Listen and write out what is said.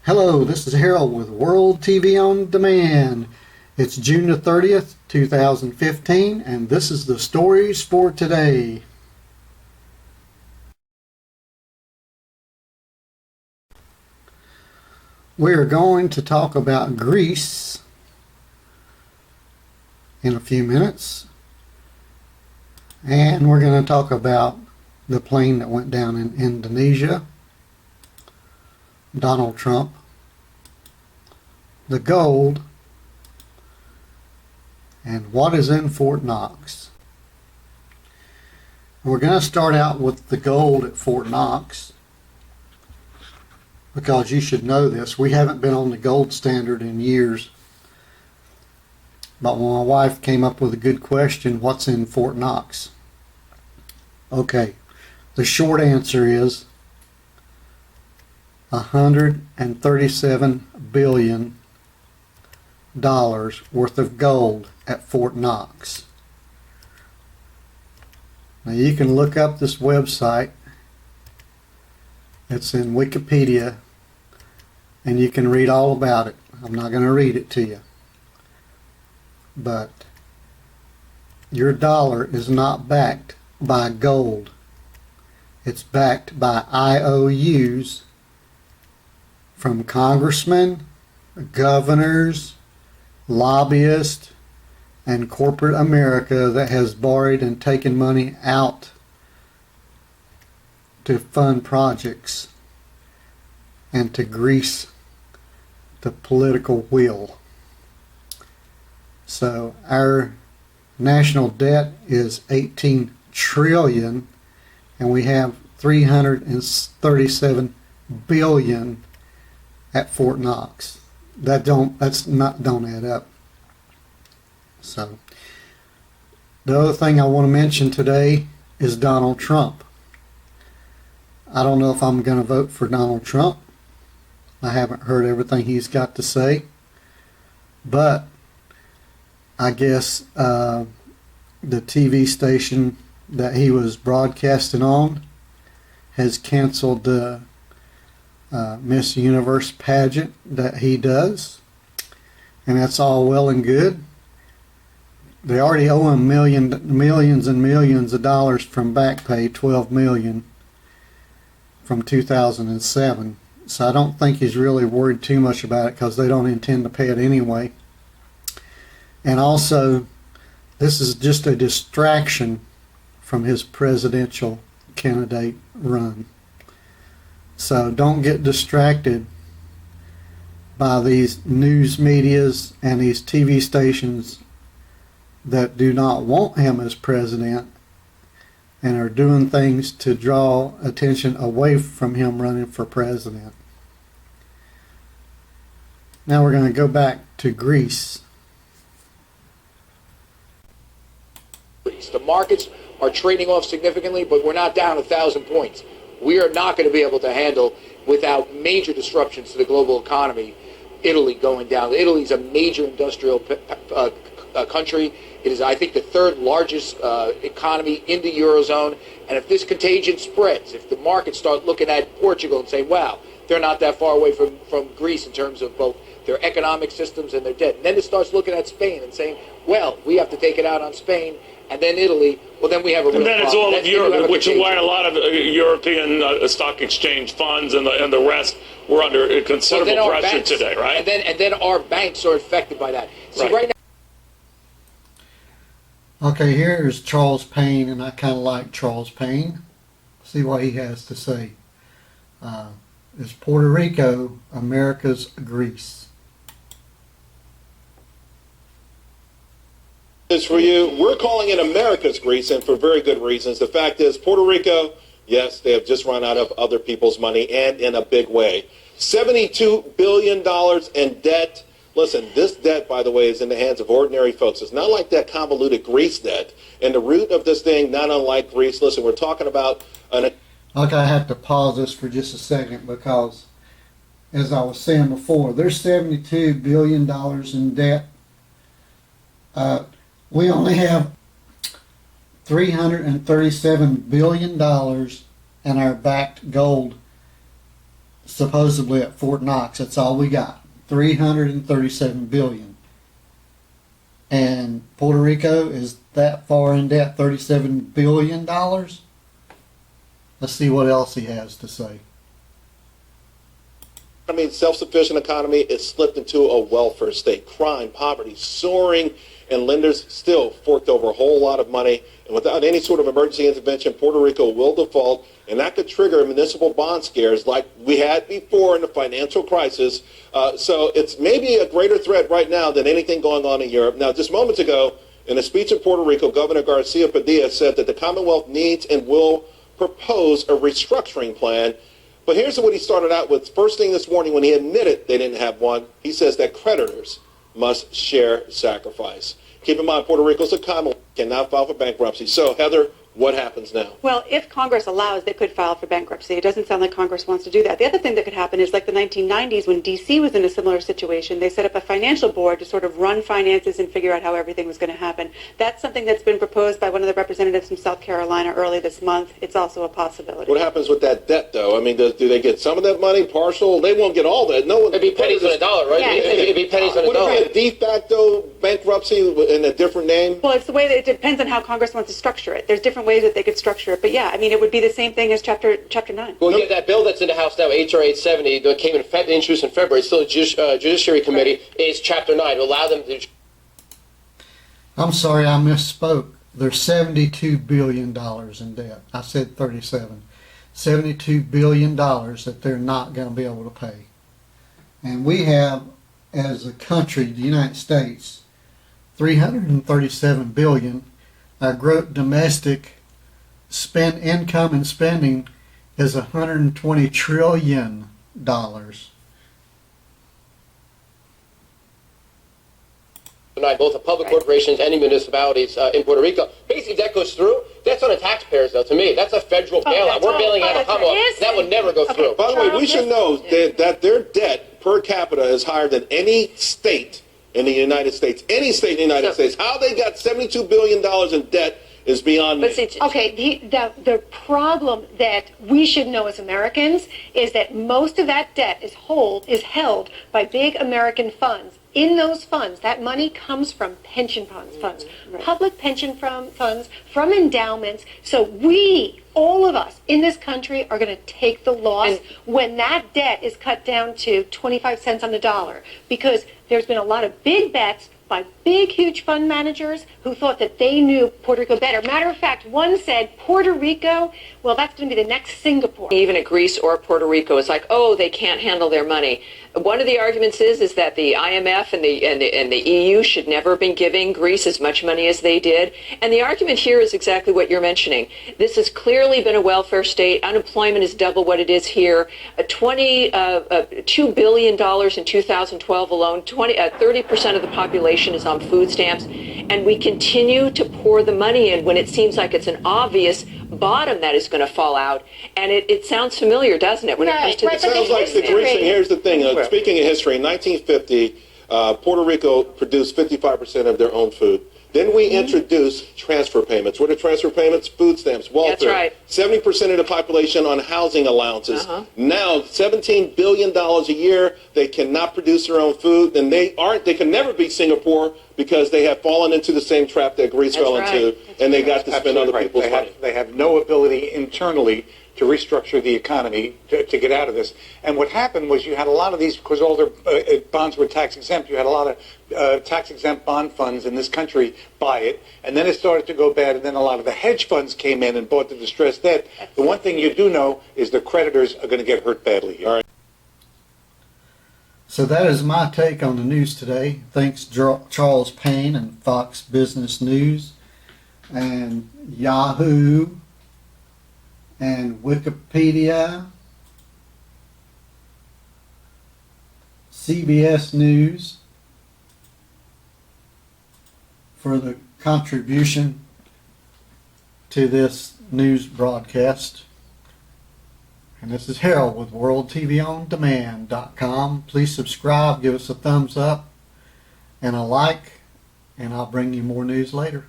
Hello, this is Harold with World TV On Demand. It's June the 30th, 2015, and this is the stories for today. We are going to talk about Greece in a few minutes, and we're going to talk about the plane that went down in Indonesia, Donald Trump, the gold, and what is in Fort Knox. We're going to start out with the gold at Fort Knox because you should know this. We haven't been on the gold standard in years. But when my wife came up with a good question, what's in Fort Knox? Okay, the short answer is $137 billion worth of gold at Fort Knox. Now you can look up this website. It's in Wikipedia and you can read all about it. I'm not going to read it to you. But your dollar is not backed by gold. It's backed by IOUs from congressmen, governors, lobbyists, and corporate America that has borrowed and taken money out to fund projects and to grease the political wheel. So our national debt is 18 trillion and we have 337 billion at Fort Knox. That don't add up. So the other thing I want to mention today is Donald Trump. I don't know if I'm going to vote for Donald Trump. I haven't heard everything he's got to say, but I guess the TV station that he was broadcasting on has canceled the Miss Universe pageant that he does, and that's all well and good. They already owe him millions and millions of dollars from back pay, $12 million from 2007. So I don't think he's really worried too much about it because they don't intend to pay it anyway. And also, this is just a distraction from his presidential candidate run. So don't get distracted by these news medias and these TV stations that do not want him as president and are doing things to draw attention away from him running for president. Now we're going to go back to Greece. The markets are trading off significantly, but we're not down 1,000 points. We are not going to be able to handle, without major disruptions to the global economy, Italy going down. Italy is a major industrial country. It is, I think, the third largest economy in the Eurozone. And if this contagion spreads, if the markets start looking at Portugal and saying, wow, they're not that far away from Greece in terms of both their economic systems and their debt. And then it starts looking at Spain and saying, well, we have to take it out on Spain. And then Italy, well, then we have a real problem. And then it's all of Europe, which is why a lot of European stock exchange funds and the rest were under considerable pressure today, right? And then our banks are affected by that. See, right now. Okay, here is Charles Payne, and I kind of like Charles Payne. See what he has to say. Is Puerto Rico America's Greece? Is for you. We're calling it America's Greece, and for very good reasons. The fact is, Puerto Rico, yes, they have just run out of other people's money, and in a big way. $72 billion in debt. Listen, this debt, by the way, is in the hands of ordinary folks. It's not like that convoluted Greece debt. And the root of this thing, not unlike Greece, listen, we're talking about an... Okay, I have to pause this for just a second because, as I was saying before, there's $72 billion in debt. We only have $337 billion in our backed gold supposedly at Fort Knox. That's all we got. 337 billion. And Puerto Rico is that far in debt, $37 billion. Let's see what else he has to say. I mean, self-sufficient economy is slipped into a welfare state. Crime, poverty, soaring, and lenders still forked over a whole lot of money. And without any sort of emergency intervention, Puerto Rico will default, and that could trigger municipal bond scares like we had before in the financial crisis. So it's maybe a greater threat right now than anything going on in Europe. Now, just moments ago, in a speech in Puerto Rico, Governor Garcia Padilla said that the Commonwealth needs and will propose a restructuring plan. But here's what he started out with. First thing this morning when he admitted they didn't have one, he says that creditors must share sacrifice. Keep in mind, Puerto Rico's a Commonwealth, cannot file for bankruptcy. So, Heather, what happens now? Well, if Congress allows, they could file for bankruptcy. It doesn't sound like Congress wants to do that. The other thing that could happen is like the 1990s when D.C. was in a similar situation. They set up a financial board to sort of run finances and figure out how everything was going to happen. That's something that's been proposed by one of the representatives from South Carolina early this month. It's also a possibility. What happens with that debt, though? I mean, do they get some of that money, partial? They won't get all that. No one. It'd be pennies on a dollar, right? Yeah. It'd be pennies on a dollar. Would it be a de facto bankruptcy in a different name? Well, it's the way that it depends on how Congress wants to structure it. There's different ways that they could structure it. But yeah, I mean, it would be the same thing as Chapter 9. Well, yeah, that bill that's in the House now, H.R. 870, that came introduced in February, it's still a Judiciary Committee, is Chapter 9 to allow them to... I'm sorry, I misspoke. There's $72 billion in debt. I said 37. $72 billion that they're not going to be able to pay. And we have, as a country, the United States, $337 billion. Our gross domestic income and spending is $120 trillion. Both the public corporations and the municipalities in Puerto Rico. Basically, if that goes through, that's on the taxpayers, though, to me. That's a federal bailout. We're bailing out a Commonwealth. That would never go through. By the way, we should know that their debt per capita is higher than any state in the United States. Any state in the United States. How they got $72 billion in debt is beyond me. Okay, the problem that we should know as Americans is that most of that debt is held by big American funds. In those funds, that money comes from pension funds, Right. public pension funds, from endowments. So we, all of us in this country, are going to take the loss when that debt is cut down to 25 cents on the dollar. Because there's been a lot of big bets by big, huge fund managers who thought that they knew Puerto Rico better. Matter of fact, one said, Puerto Rico, well, that's going to be the next Singapore. Even at Greece or Puerto Rico, it's like, oh, they can't handle their money. One of the arguments is that the IMF and the EU should never have been giving Greece as much money as they did. And the argument here is exactly what you're mentioning. This has clearly been a welfare state. Unemployment is double what it is here. $2 billion in 2012 alone. 30% of the population is on food stamps. And we continue to pour the money in when it seems like it's an obvious bottom that is going to fall out. And it sounds familiar, doesn't it, when it comes to Right, It sounds like the Greece thing. Here's the thing. Speaking of history, in 1950, Puerto Rico produced 55% of their own food. Then we introduced transfer payments. What are transfer payments? Food stamps, welfare. That's right. 70% of the population on housing allowances. Now, $17 billion a year. They cannot produce their own food, and they can never be Singapore because they have fallen into the same trap that Greece fell into, and they got to spend other people's money. They have no ability internally to restructure the economy to get out of this. And what happened was you had a lot of these, because all their bonds were tax exempt, you had a lot of tax exempt bond funds in this country buy it, and then it started to go bad, and then a lot of the hedge funds came in and bought the distressed debt. The one thing you do know is the creditors are going to get hurt badly here. All right. So that is my take on the news today. Thanks Charles Payne and Fox Business News and Yahoo and Wikipedia, CBS News for the contribution to this news broadcast. And this is Harold with WorldTVOnDemand.com. Please subscribe, give us a thumbs up and a like, and I'll bring you more news later.